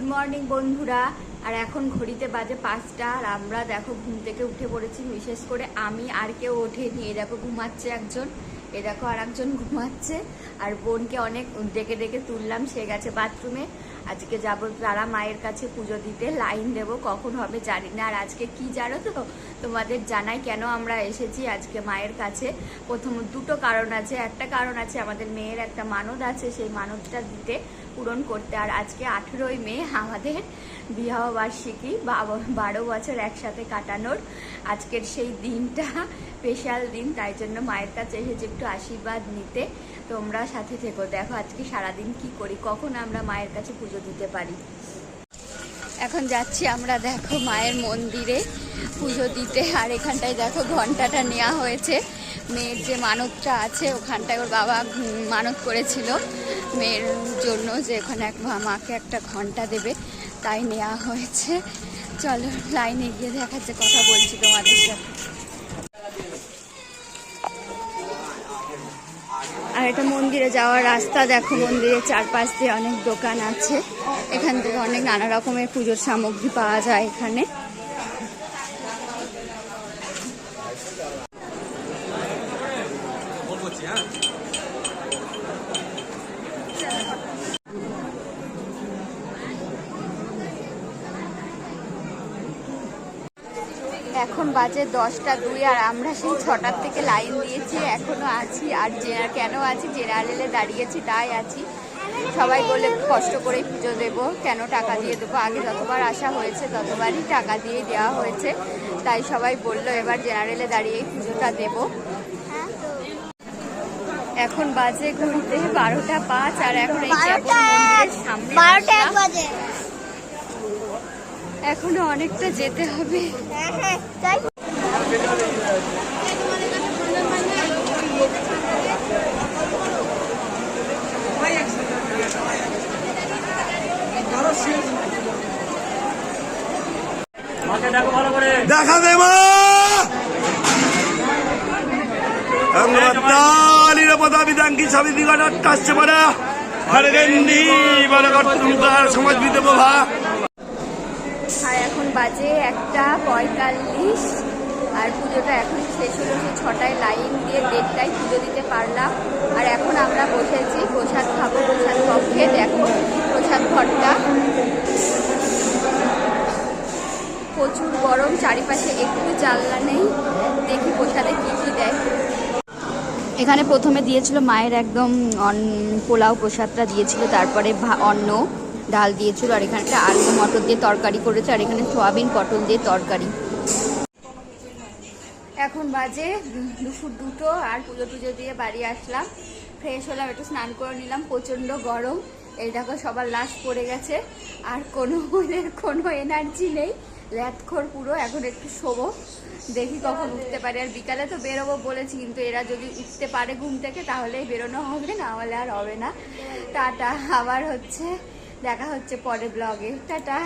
Good morning বন্ধুরা। আর এখন ঘড়িতে বাজে 5টা আর আমরা দেখো ঘুম থেকে উঠে পড়েছি। বিশেষ করে আমি, আর কেউ ওঠেনি। এ দেখো ঘুমাচ্ছে একজন, এ দেখো আর একজন ঘুমাচ্ছে। আর বোনকে অনেক ডেকে ডেকে তুললাম, সে গেছে বাথরুমে। আজকে যাবো তারা মায়ের কাছে পুজো দিতে, লাইন দেবো, কখন হবে জানি না। আর আজকে কি জানো তো, তোমাদের জানাই কেন আমরা এসেছি আজকে মায়ের কাছে। প্রথম দুটো কারণ আছে। একটা কারণ আছে আমাদের মেয়ের একটা মানত আছে, সেই মানতটা দিতে পূরণ করতে। আর আজকে 18ই মে আমাদের বিবাহ বার্ষিকী, 12 বছর একসাথে কাটানোর আজকের সেই দিনটা স্পেশাল দিন। তাই জন্য মায়ের কাছে এসেছি একটু আশীর্বাদ নিতে। তোমরা সাথে থেকো, দেখো আজকে সারাদিন কি করি, কখন আমরা মায়ের কাছে পুজো দিতে পারি। এখন যাচ্ছি আমরা দেখো মায়ের মন্দিরে পুজো দিতে। আর এখানটায় দেখো ঘন্টাটা নেওয়া হয়েছে। মেয়ের যে মানতটা আছে ওখানটায় ওর বাবা মানত করেছিল মেয়ের জন্য, যে ওখানে মাকে একটা ঘন্টা দেবে, তাই নেওয়া হয়েছে। চলো লাইনে গিয়ে দেখাচ্ছে, কথা বলছি তোমাদের সাথে। আর এটা মন্দিরে যাওয়ার রাস্তা, দেখো মন্দিরের চারপাশ দিয়ে অনেক দোকান আছে। এখান থেকে অনেক নানা রকমের পুজোর সামগ্রী পাওয়া যায় এখানে। এখন বাজে 10টা 2 আর আমরা সেই 6টার থেকে লাইন দিয়েছি, এখনো আছি। আর কেন আছি, জেনারেলে দাঁড়িয়েছি তাই আছি। সবাই বলে কষ্ট করেই পুজো দেবো, কেন টাকা দিয়ে দেবো। আগে যতবার আসা হয়েছে ততবারই টাকা দিয়ে দেওয়া হয়েছে, তাই সবাই বললো এবার জেনারেলে দাঁড়িয়েই পুজোটা দেবো। এখন বাজে ঘুরতে 12টা 5 আর এখন এই মন্দিরের সামনে এখনো অনেকটা যেতে হবে। দেখাবে মা নিরাপদাবিধানকি স্বামী দিগটাচ্ছে বড় হরগন্ডি বড় কর্তৃকার সমাজ বিদে বাবা। আর এখন বাজে 1টা 45 আর পুজোটা এখন শেষ হলো। 6টায় লাইন দিয়ে 1:30টায় পুজো দিতে পারলাম। আর এখন আমরা বসেছি প্রসাদ খাবো, প্রসাদ কক্ষে। দেখো প্রসাদ ঘরটা প্রচুর গরম, চারিপাশে একটু জানলা নেই। দেখি প্রসাদে কি কি দেয়। এখানে প্রথমে দিয়েছিল মায়ের একদম পোলাও প্রসাদটা দিয়েছিল, তারপরে অন্ন ডাল দিয়েছিল। আর এখানে একটা আলু মটর দিয়ে তরকারি করেছে, আর এখানে সোয়াবিন পটল দিয়ে তরকারি। এখন বাজে দুপুর 2টো আর পুজো টুজো দিয়ে বাড়ি আসলাম, ফ্রেশ হলাম, একটু স্নান করে নিলাম। প্রচণ্ড গরম, এই দেখো সবার লাশ পড়ে গেছে। আর কোনো এনার্জি নেই, ল্যাথখোর পুরো। এখন একটু শোবো, দেখি কখন উঠতে পারে। আর বিকালে তো বেরোবো বলেছি, কিন্তু এরা যদি উঠতে পারে ঘুম থেকে তাহলেই বেরোনো হবে, না হলে আর হবে না। টাটা, আবার দেখা হচ্ছে পরে ব্লগে। টাটা।